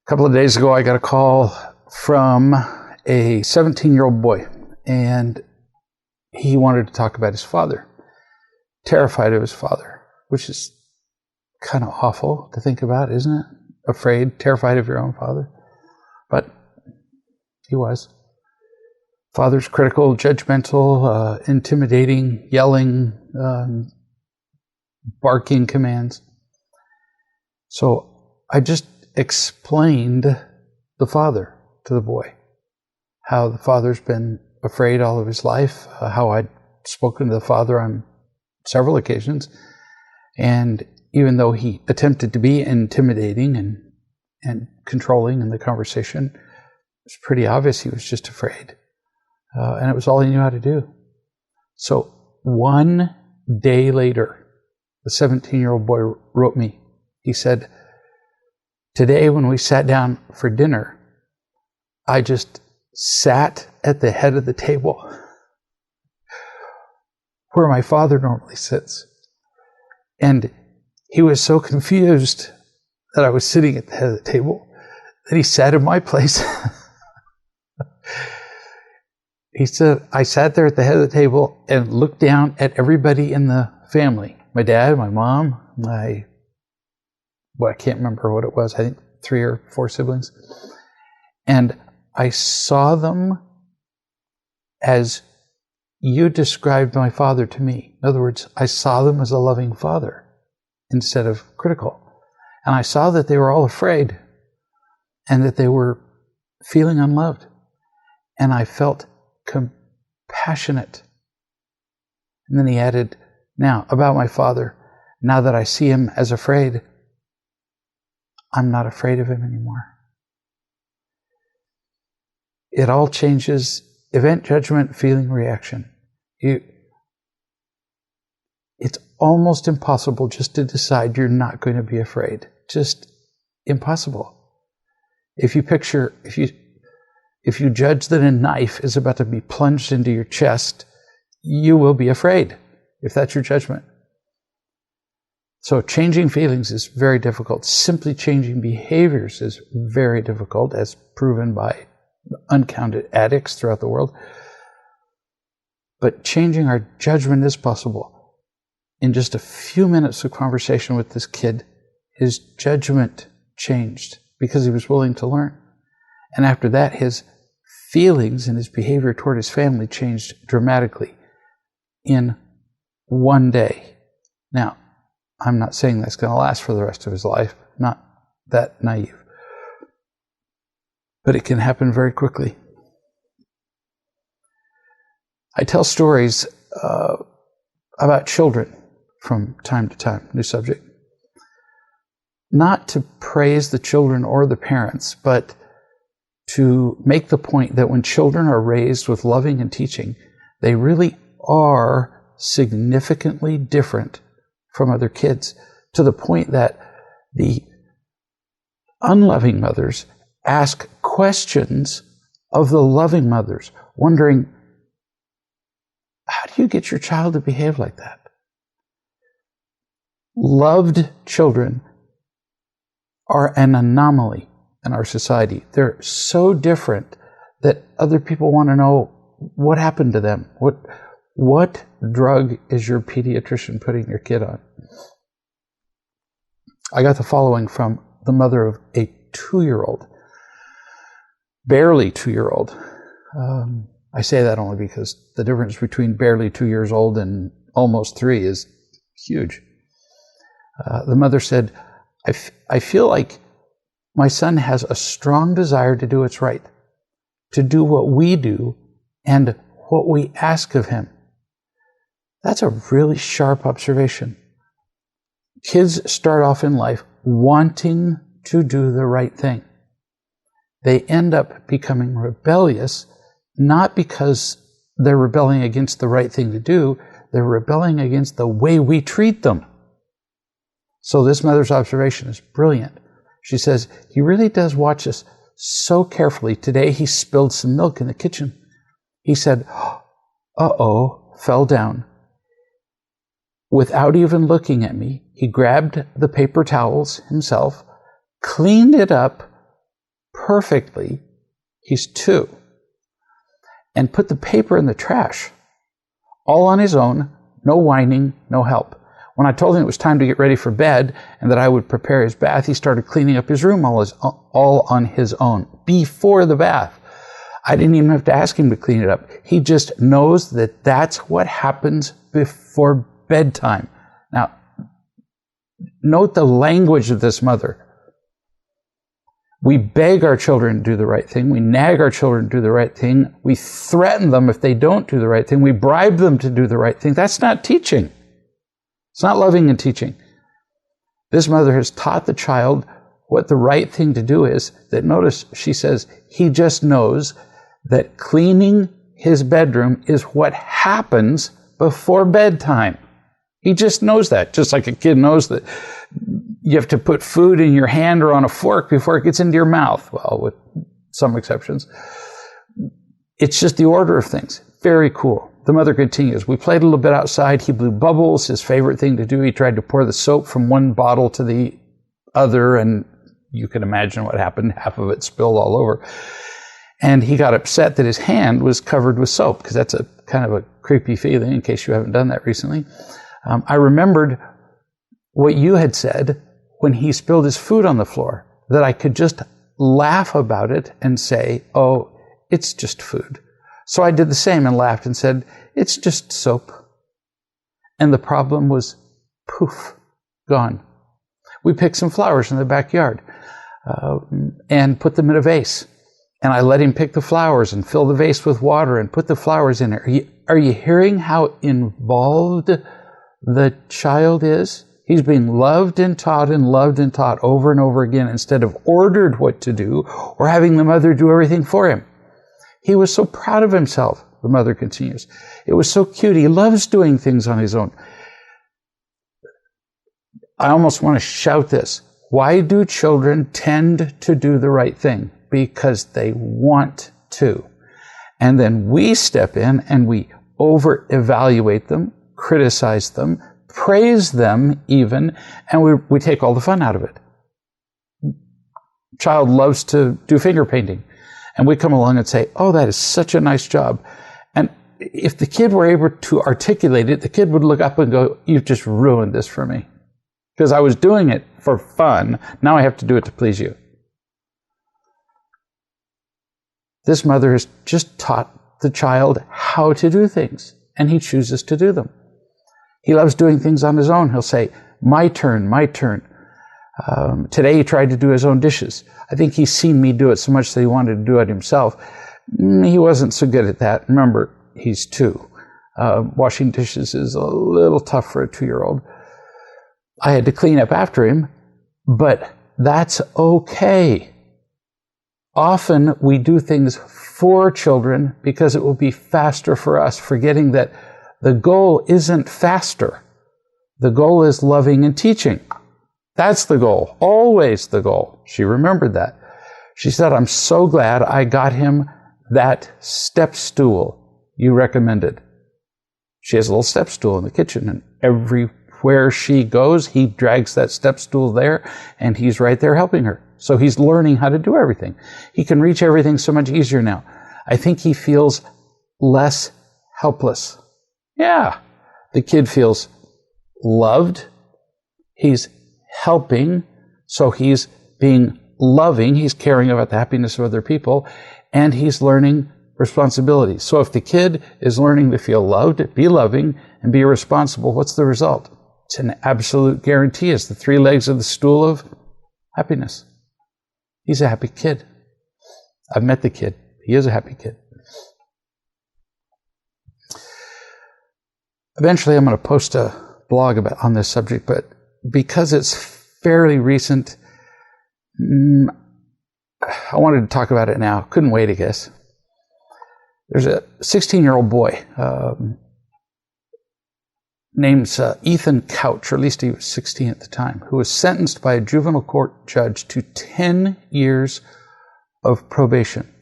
couple of days ago, I got a call from a 17-year-old boy, and he wanted to talk about his father. Terrified of his father, which is kind of awful to think about, isn't it? Afraid, terrified of your own father. But he was. Father's critical, judgmental, intimidating, yelling, barking commands. So I just explained the father to the boy, how the father's been afraid all of his life, how I'd spoken to the father on several occasions, and even though he attempted to be intimidating and controlling in the conversation, it was pretty obvious he was just afraid, and it was all he knew how to do. So one day later, the 17-year-old boy wrote me. He said, "Today when we sat down for dinner, I just sat at the head of the table where my father normally sits. And he was so confused that I was sitting at the head of the table that he sat in my place." He said, "I sat there at the head of the table and looked down at everybody in the family. My dad, my mom, I can't remember what it was. I think 3 or 4 siblings. And I saw them as you described my father to me. In other words, I saw them as a loving father instead of critical. And I saw that they were all afraid and that they were feeling unloved. And I felt compassionate." And then he added, "Now, about my father, now that I see him as afraid, I'm not afraid of him anymore." It all changes. Event, judgment, feeling, reaction. It's almost impossible just to decide you're not going to be afraid. Just impossible. If you judge that a knife is about to be plunged into your chest, you will be afraid, if that's your judgment. So changing feelings is very difficult. Simply changing behaviors is very difficult, as proven by uncounted addicts throughout the world. But changing our judgment is possible. In just a few minutes of conversation with this kid, his judgment changed because he was willing to learn. And after that, his feelings and his behavior toward his family changed dramatically in one day. Now, I'm not saying that's going to last for the rest of his life. Not that naive. But it can happen very quickly. I tell stories about children from time to time, new subject. Not to praise the children or the parents, but to make the point that when children are raised with loving and teaching, they really are significantly different from other kids, to the point that the unloving mothers ask questions of the loving mothers, wondering, how do you get your child to behave like that? Loved children are an anomaly in our society. They're so different that other people want to know what happened to them. What drug is your pediatrician putting your kid on? I got the following from the mother of a 2-year-old, barely 2-year-old. I say that only because the difference between barely 2 years old and almost 3 is huge. The mother said, I feel like my son has a strong desire to do what's right, to do what we do and what we ask of him. That's a really sharp observation. Kids start off in life wanting to do the right thing. They end up becoming rebellious, not because they're rebelling against the right thing to do, they're rebelling against the way we treat them. So this mother's observation is brilliant. She says, he really does watch us so carefully. Today he spilled some milk in the kitchen. He said, uh-oh, fell down. Without even looking at me, he grabbed the paper towels himself, cleaned it up, perfectly, he's 2, and put the paper in the trash, all on his own, no whining, no help. When I told him it was time to get ready for bed and that I would prepare his bath, he started cleaning up his room all on his own, before the bath. I didn't even have to ask him to clean it up. He just knows that that's what happens before bedtime. Now, note the language of this mother. We beg our children to do the right thing. We nag our children to do the right thing. We threaten them if they don't do the right thing. We bribe them to do the right thing. That's not teaching. It's not loving and teaching. This mother has taught the child what the right thing to do is. That, notice, she says, he just knows that cleaning his bedroom is what happens before bedtime. He just knows that, just like a kid knows that you have to put food in your hand or on a fork before it gets into your mouth. Well, with some exceptions. It's just the order of things. Very cool. The mother continues. We played a little bit outside. He blew bubbles, his favorite thing to do. He tried to pour the soap from one bottle to the other, and you can imagine what happened. Half of it spilled all over. And he got upset that his hand was covered with soap, because that's a kind of a creepy feeling, in case you haven't done that recently. I remembered what you had said when he spilled his food on the floor, that I could just laugh about it and say, oh, it's just food. So I did the same and laughed and said, it's just soap. And the problem was, poof, gone. We picked some flowers in the backyard and put them in a vase. And I let him pick the flowers and fill the vase with water and put the flowers in it. Are you hearing how involved the child is? He's being loved and taught over and over again, instead of ordered what to do or having the mother do everything for him. He was so proud of himself, the mother continues. It was so cute. He loves doing things on his own. I almost want to shout this. Why do children tend to do the right thing? Because they want to. And then we step in and we over-evaluate them, criticize them, praise them even, and we take all the fun out of it. Child loves to do finger painting. And we come along and say, oh, that is such a nice job. And if the kid were able to articulate it, the kid would look up and go, you've just ruined this for me. Because I was doing it for fun. Now I have to do it to please you. This mother has just taught the child how to do things, and he chooses to do them. He loves doing things on his own. He'll say, my turn, my turn. Today he tried to do his own dishes. I think he's seen me do it so much that he wanted to do it himself. He wasn't so good at that. Remember, he's 2. Washing dishes is a little tough for a 2-year-old. I had to clean up after him, but that's okay. Often we do things for children because it will be faster for us, forgetting that the goal isn't faster. The goal is loving and teaching. That's the goal, always the goal. She remembered that. She said, I'm so glad I got him that step stool you recommended. She has a little step stool in the kitchen, and everywhere she goes, he drags that step stool there, and he's right there helping her. So he's learning how to do everything. He can reach everything so much easier now. I think he feels less helpless. Yeah, the kid feels loved. He's helping, so he's being loving, he's caring about the happiness of other people, and he's learning responsibility. So if the kid is learning to feel loved, be loving, and be responsible, what's the result? It's an absolute guarantee. It's the 3 legs of the stool of happiness. He's a happy kid. I've met the kid. He is a happy kid. Eventually I'm going to post a blog on this subject, but because it's fairly recent, I wanted to talk about it now. Couldn't wait, I guess. There's a 16-year-old boy named Ethan Couch, or at least he was 16 at the time, who was sentenced by a juvenile court judge to 10 years of probation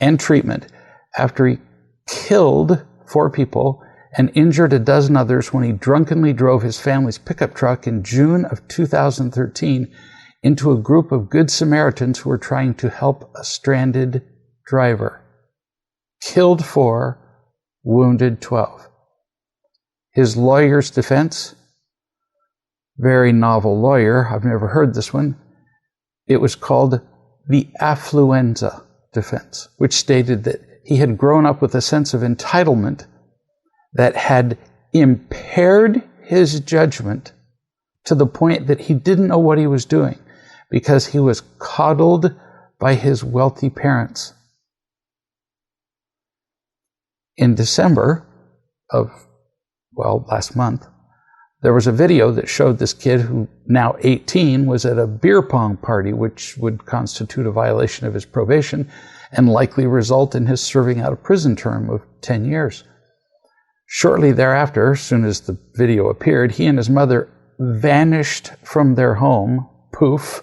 and treatment after he killed 4 people and injured a dozen others when he drunkenly drove his family's pickup truck in June of 2013 into a group of good Samaritans who were trying to help a stranded driver. Killed 4, wounded 12. His lawyer's defense, very novel lawyer, I've never heard this one. It was called the affluenza defense, which stated that he had grown up with a sense of entitlement that had impaired his judgment to the point that he didn't know what he was doing because he was coddled by his wealthy parents. In December of, last month, there was a video that showed this kid who, now 18, was at a beer pong party, which would constitute a violation of his probation and likely result in his serving out a prison term of 10 years. Shortly thereafter, as soon as the video appeared, he and his mother vanished from their home, poof,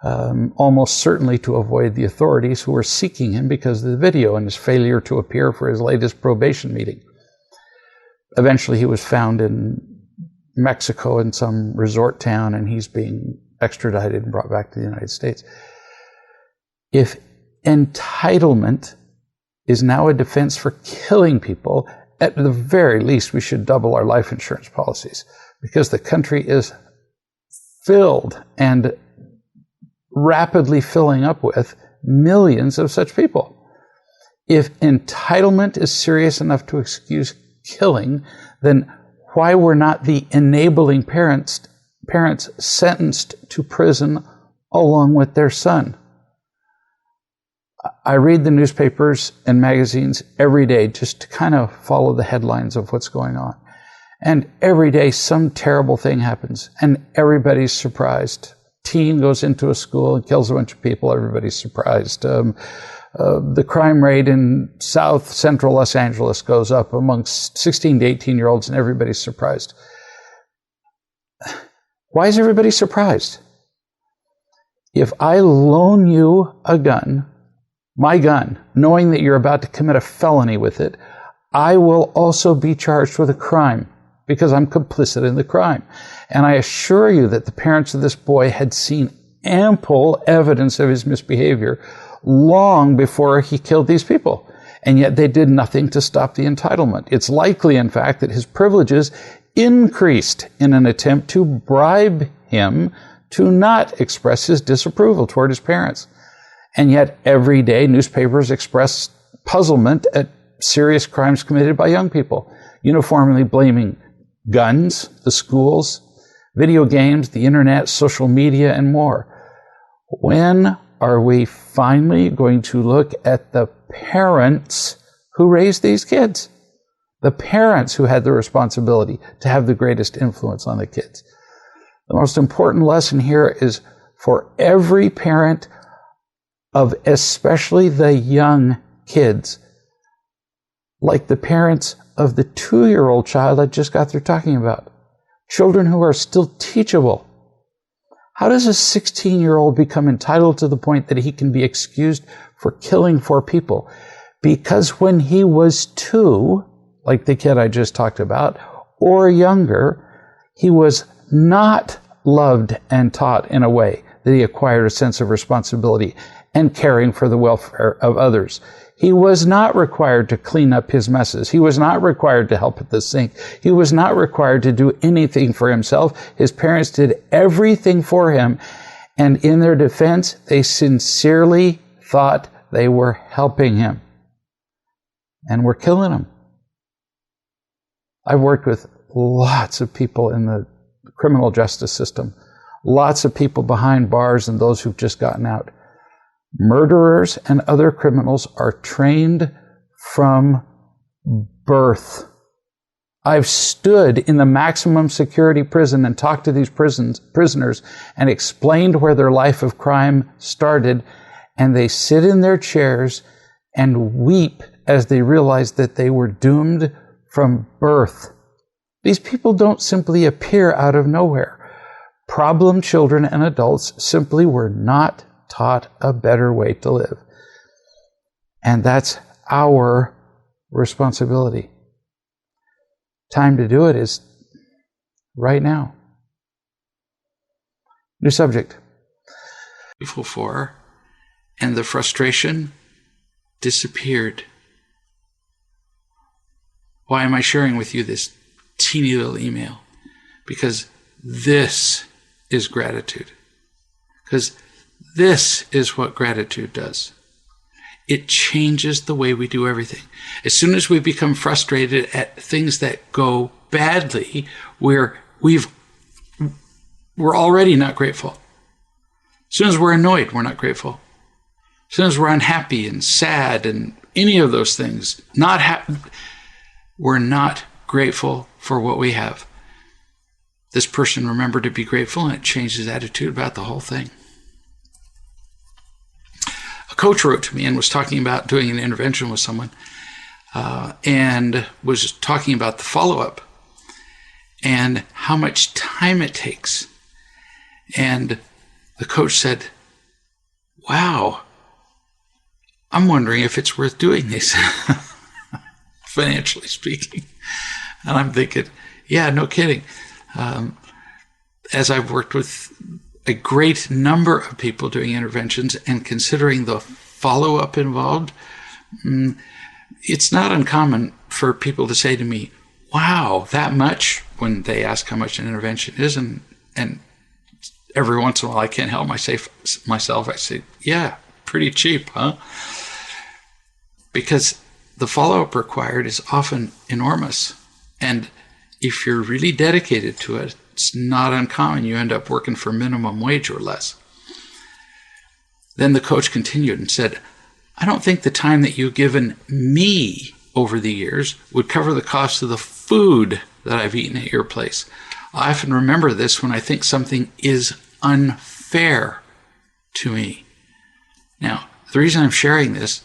almost certainly to avoid the authorities who were seeking him because of the video and his failure to appear for his latest probation meeting. Eventually, he was found in Mexico in some resort town, and he's being extradited and brought back to the United States. If entitlement is now a defense for killing people, at the very least, we should double our life insurance policies because the country is filled and rapidly filling up with millions of such people. If entitlement is serious enough to excuse killing, then why were not the enabling parents sentenced to prison along with their son? I read the newspapers and magazines every day just to kind of follow the headlines of what's going on. And every day some terrible thing happens and everybody's surprised. Teen goes into a school and kills a bunch of people, everybody's surprised. The crime rate in South Central Los Angeles goes up amongst 16 to 18-year-olds, and everybody's surprised. Why is everybody surprised? If I loan you a gun, my gun, knowing that you're about to commit a felony with it, I will also be charged with a crime because I'm complicit in the crime. And I assure you that the parents of this boy had seen ample evidence of his misbehavior long before he killed these people. And yet they did nothing to stop the entitlement. It's likely, in fact, that his privileges increased in an attempt to bribe him to not express his disapproval toward his parents. And yet every day newspapers express puzzlement at serious crimes committed by young people, uniformly blaming guns, the schools, video games, the internet, social media, and more. When are we finally going to look at the parents who raised these kids? The parents who had the responsibility to have the greatest influence on the kids. The most important lesson here is for every parent of especially the young kids, like the parents of the 2-year-old child I just got through talking about, children who are still teachable. How does a 16-year-old become entitled to the point that he can be excused for killing 4 people? Because when he was 2, like the kid I just talked about, or younger, he was not loved and taught in a way that he acquired a sense of responsibility and caring for the welfare of others. He was not required to clean up his messes. He was not required to help at the sink. He was not required to do anything for himself. His parents did everything for him. And in their defense, they sincerely thought they were helping him. And were killing him. I've worked with lots of people in the criminal justice system. Lots of people behind bars and those who've just gotten out. Murderers and other criminals are trained from birth. I've stood in the maximum security prison and talked to these prisoners and explained where their life of crime started, and they sit in their chairs and weep as they realize that they were doomed from birth. These people don't simply appear out of nowhere. Problem children and adults simply were not taught a better way to live. And that's our responsibility. Time to do it is right now. New subject. grateful for, and the frustration disappeared. Why am I sharing with you this teeny little email? Because this is gratitude. Because this is what gratitude does. It changes the way we do everything. As soon as we become frustrated at things that go badly, we're already not grateful. As soon as we're annoyed, we're not grateful. As soon as we're unhappy and sad and any of those things, we're not grateful for what we have. This person remembered to be grateful, and it changed his attitude about the whole thing. A coach wrote to me and was talking about doing an intervention with someone and was talking about the follow-up and how much time it takes. And the coach said, wow, I'm wondering if it's worth doing this, financially speaking. And I'm thinking, yeah, no kidding. As I've worked with a great number of people doing interventions and considering the follow-up involved, it's not uncommon for people to say to me, wow, that much, when they ask how much an intervention is. And every once in a while I can't help myself. I say, yeah, pretty cheap, huh? Because the follow-up required is often enormous. And if you're really dedicated to it, it's not uncommon you end up working for minimum wage or less. Then the coach continued and said, I don't think the time that you've given me over the years would cover the cost of the food that I've eaten at your place. I often remember this when I think something is unfair to me. Now, the reason I'm sharing this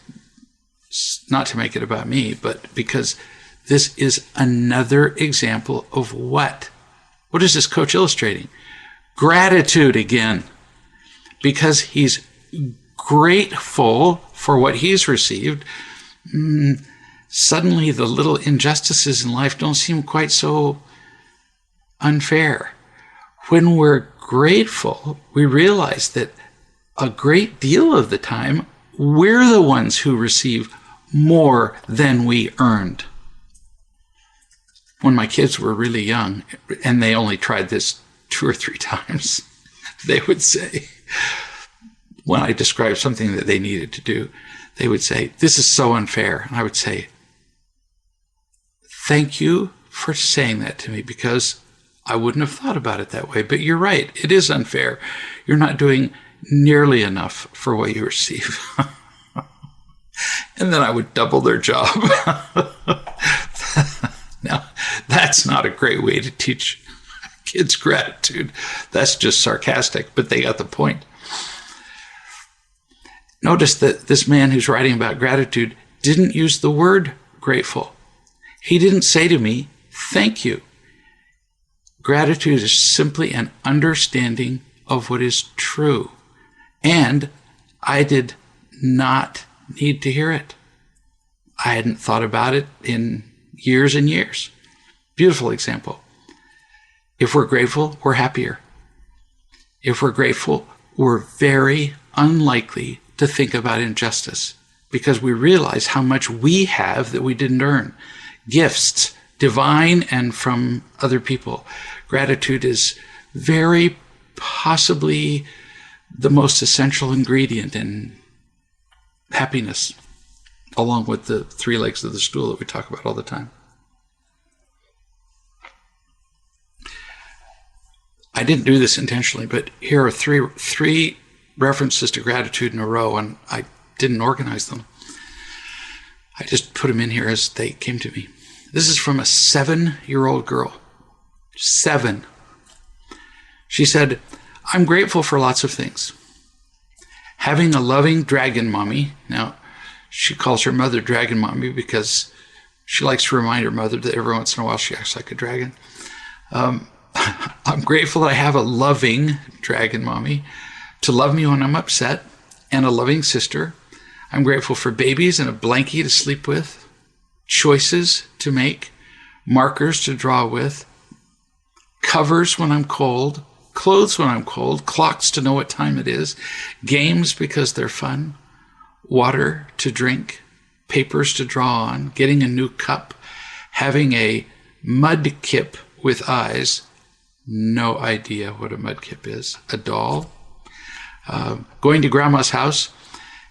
is not to make it about me, but because this is another example of what? What is this coach illustrating? Gratitude again. Because he's grateful for what he's received, suddenly the little injustices in life don't seem quite so unfair. When we're grateful, we realize that a great deal of the time, we're the ones who receive more than we earned. When my kids were really young, and they only tried this 2 or 3 times, they would say, when I described something that they needed to do, they would say, this is so unfair. And I would say, thank you for saying that to me, because I wouldn't have thought about it that way. But you're right, it is unfair. You're not doing nearly enough for what you receive. And then I would double their job. Now, that's not a great way to teach kids gratitude. That's just sarcastic, but they got the point. Notice that this man who's writing about gratitude didn't use the word grateful. He didn't say to me, thank you. Gratitude is simply an understanding of what is true. And I did not need to hear it. I hadn't thought about it in years and years. Beautiful example. If we're grateful, we're happier. If we're grateful, we're very unlikely to think about injustice, because we realize how much we have that we didn't earn. Gifts, divine and from other people. Gratitude is very possibly the most essential ingredient in happiness, along with the 3 legs of the stool that we talk about all the time. I didn't do this intentionally, but here are three references to gratitude in a row, and I didn't organize them. I just put them in here as they came to me. This is from a 7-year-old girl. 7. She said, I'm grateful for lots of things. Having a loving dragon mommy. Now, she calls her mother Dragon Mommy because she likes to remind her mother that every once in a while she acts like a dragon. I'm grateful that I have a loving dragon mommy to love me when I'm upset, and a loving sister. I'm grateful for babies and a blankie to sleep with, choices to make, markers to draw with, covers when I'm cold, clothes when I'm cold, clocks to know what time it is, games because they're fun, water to drink, papers to draw on, getting a new cup, having a mud kip with eyes, no idea what a mud kip is, a doll, going to grandma's house,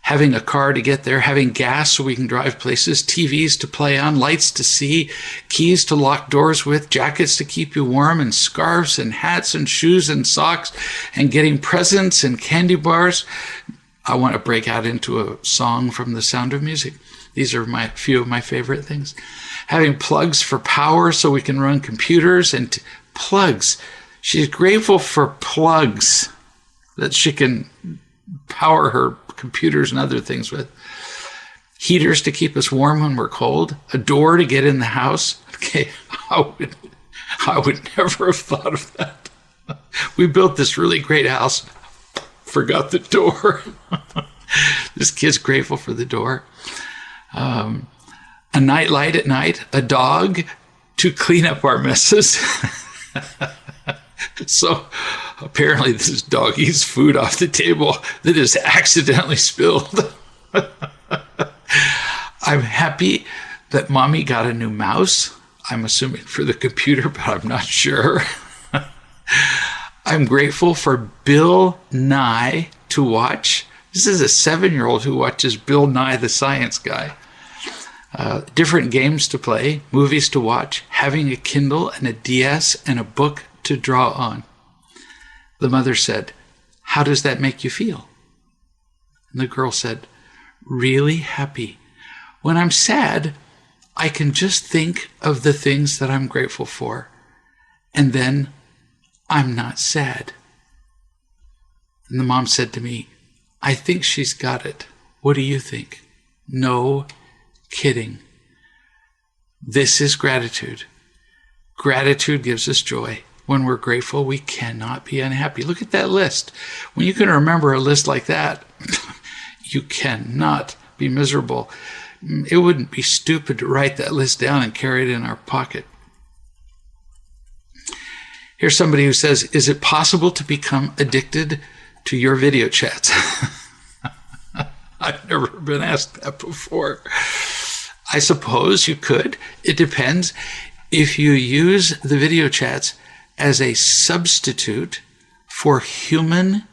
having a car to get there, having gas so we can drive places, TVs to play on, lights to see, keys to lock doors with, jackets to keep you warm, and scarves and hats and shoes and socks, and getting presents and candy bars. I want to break out into a song from The Sound of Music. These are a few of my favorite things. Having plugs for power so we can run computers, and plugs. She's grateful for plugs that she can power her computers and other things with. Heaters to keep us warm when we're cold. A door to get in the house. Okay, I would never have thought of that. We built this really great house, forgot the door. This kid's grateful for the door. A night light at night. A dog to clean up our messes. So apparently this dog eats food off the table that is accidentally spilled. I'm happy that mommy got a new mouse. I'm assuming for the computer, but I'm not sure. I'm grateful for Bill Nye to watch. This is a 7-year-old who watches Bill Nye the Science Guy. Different games to play, movies to watch, having a Kindle and a DS and a book to draw on. The mother said, "How does that make you feel?" And the girl said, "Really happy. When I'm sad, I can just think of the things that I'm grateful for, and then I'm not sad." And the mom said to me, "I think she's got it. What do you think?" No kidding. This is gratitude. Gratitude gives us joy. When we're grateful, we cannot be unhappy. Look at that list. When you can remember a list like that, you cannot be miserable. It wouldn't be stupid to write that list down and carry it in our pocket. Here's somebody who says, "Is it possible to become addicted to your video chats?" I've never been asked that before. I suppose you could. It depends. If you use the video chats as a substitute for human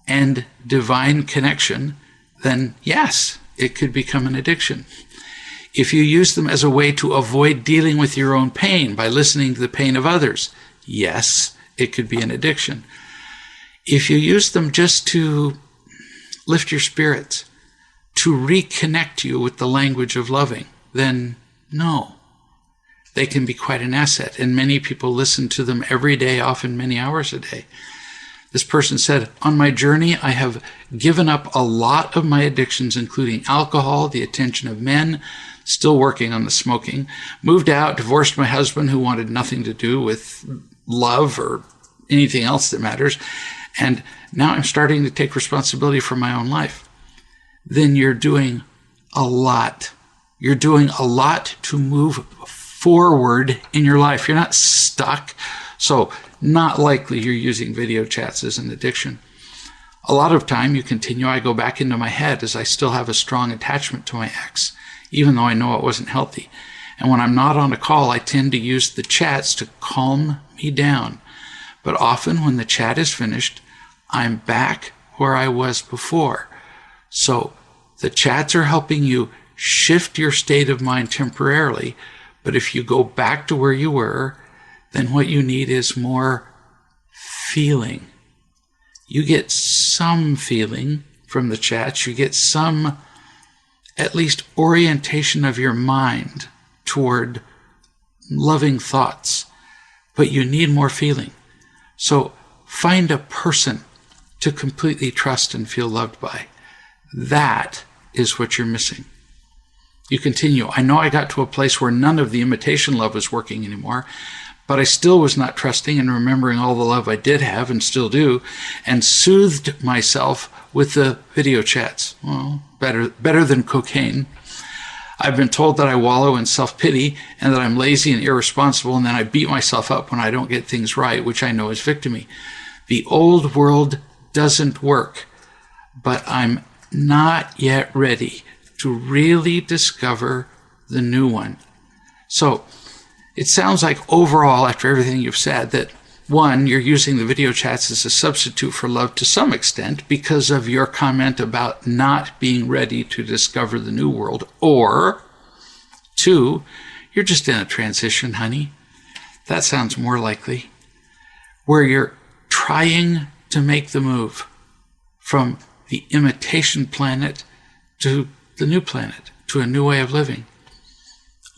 and divine connection, then yes, it could become an addiction. If you use them as a way to avoid dealing with your own pain by listening to the pain of others, yes, it could be an addiction. If you use them just to lift your spirits, to reconnect you with the language of loving, then no. They can be quite an asset, and many people listen to them every day, often many hours a day. This person said, "On my journey, I have given up a lot of my addictions, including alcohol, the attention of men, still working on the smoking, moved out, divorced my husband who wanted nothing to do with love or anything else that matters, and now I'm starting to take responsibility for my own life." Then you're doing a lot. You're doing a lot to move forward in your life. You're not stuck. So not likely you're using video chats as an addiction. A lot of time you continue, I go back into my head as I still have a strong attachment to my ex, even though I know it wasn't healthy. And when I'm not on a call, I tend to use the chats to calm me down. But often when the chat is finished, I'm back where I was before. So the chats are helping you shift your state of mind temporarily. But if you go back to where you were, then what you need is more feeling. You get some feeling from the chats. You get some, at least, orientation of your mind toward loving thoughts. But you need more feeling. So find a person to completely trust and feel loved by. That is what you're missing. You continue, "I know I got to a place where none of the imitation love was working anymore, but I still was not trusting and remembering all the love I did have and still do, and soothed myself with the video chats." Well, better than cocaine. "I've been told that I wallow in self-pity and that I'm lazy and irresponsible, and then I beat myself up when I don't get things right, which I know is victimy. The old world doesn't work, but I'm not yet ready to really discover the new one. So it sounds like overall, after everything you've said, that one, you're using the video chats as a substitute for love to some extent because of your comment about not being ready to discover the new world. Or two, you're just in a transition, honey. That sounds more likely. Where you're trying to make the move from the imitation planet to the new planet, to a new way of living.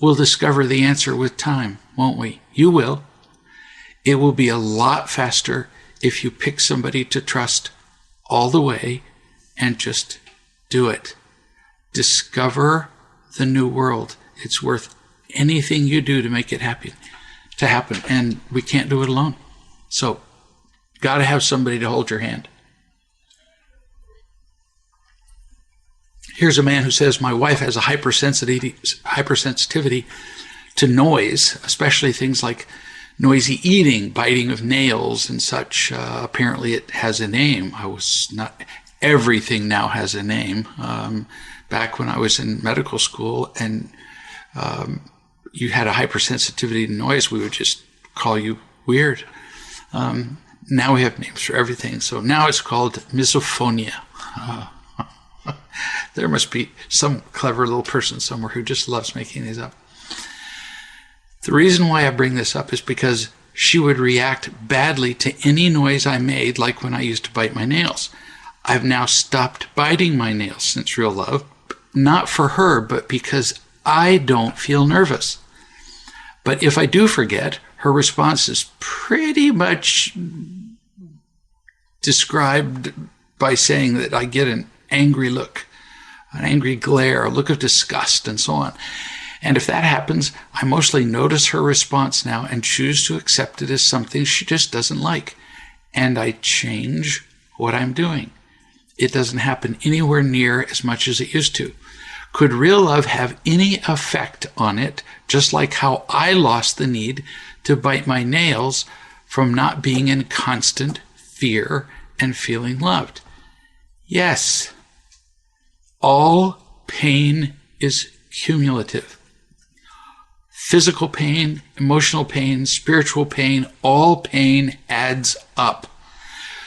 We'll discover the answer with time, won't we? You will. It will be a lot faster if you pick somebody to trust all the way and just do it. Discover the new world. It's worth anything you do to make it happen. And we can't do it alone. So, got to have somebody to hold your hand. Here's a man who says, my wife has a hypersensitivity to noise, especially things like noisy eating, biting of nails and such. Apparently it has a name. Everything now has a name. Back when I was in medical school and you had a hypersensitivity to noise, we would just call you weird. Now we have names for everything. So now it's called misophonia. There must be some clever little person somewhere who just loves making these up. The reason why I bring this up is because she would react badly to any noise I made, like when I used to bite my nails. I've now stopped biting my nails since Real Love, not for her, but because I don't feel nervous. But if I do forget, her response is pretty much described by saying that I get an angry look, an angry glare, a look of disgust, and so on. And if that happens, I mostly notice her response now and choose to accept it as something she just doesn't like. And I change what I'm doing. It doesn't happen anywhere near as much as it used to. Could Real Love have any effect on it, just like how I lost the need to bite my nails from not being in constant fear and feeling loved? Yes. All pain is cumulative. Physical pain, emotional pain, spiritual pain, all pain adds up.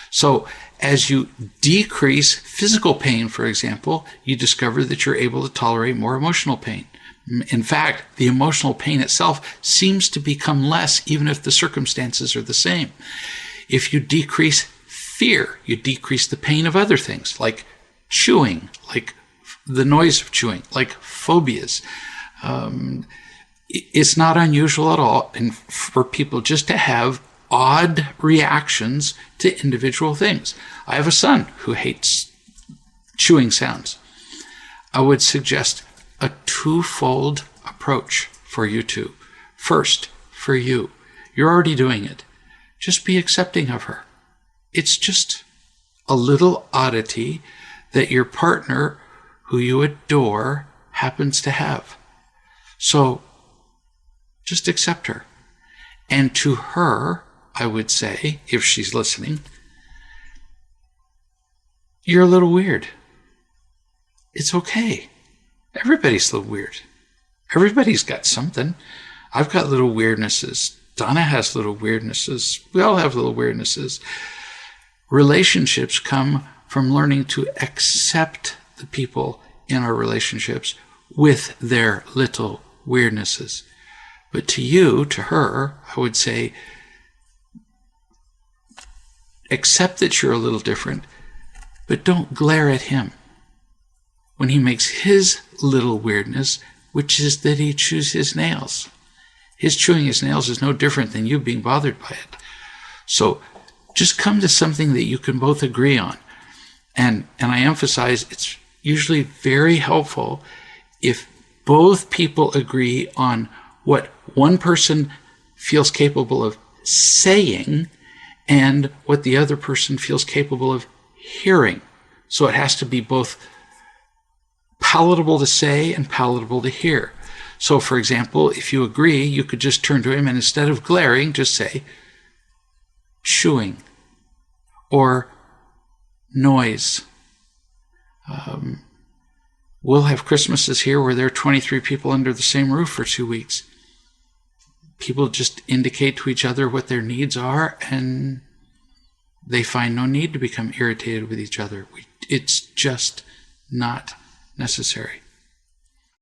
So as you decrease physical pain, for example, you discover that you're able to tolerate more emotional pain. In fact, the emotional pain itself seems to become less even if the circumstances are the same. If you decrease fear, you decrease the pain of other things like chewing, like the noise of chewing, like phobias. It's not unusual at all for people just to have odd reactions to individual things. I have a son who hates chewing sounds. I would suggest a twofold approach for you two. First, for you, you're already doing it. Just be accepting of her. It's just a little oddity that your partner, who you adore, happens to have. So just accept her. And to her, I would say, if she's listening, you're a little weird. It's okay. Everybody's a little weird. Everybody's got something. I've got little weirdnesses. Donna has little weirdnesses. We all have little weirdnesses. Relationships come from learning to accept the people in our relationships with their little weirdnesses. But to you, to her, I would say, accept that you're a little different, but don't glare at him when he makes his little weirdness, which is that he chews his nails. His chewing his nails is no different than you being bothered by it. So just come to something that you can both agree on. And I emphasize it's usually very helpful if both people agree on what one person feels capable of saying and what the other person feels capable of hearing. So it has to be both palatable to say and palatable to hear. So, for example, if you agree, you could just turn to him and instead of glaring, just say, chewing. or noise. We'll have Christmases here where there are 23 people under the same roof for 2 weeks. People just indicate to each other what their needs are, and they find no need to become irritated with each other. It's just not necessary.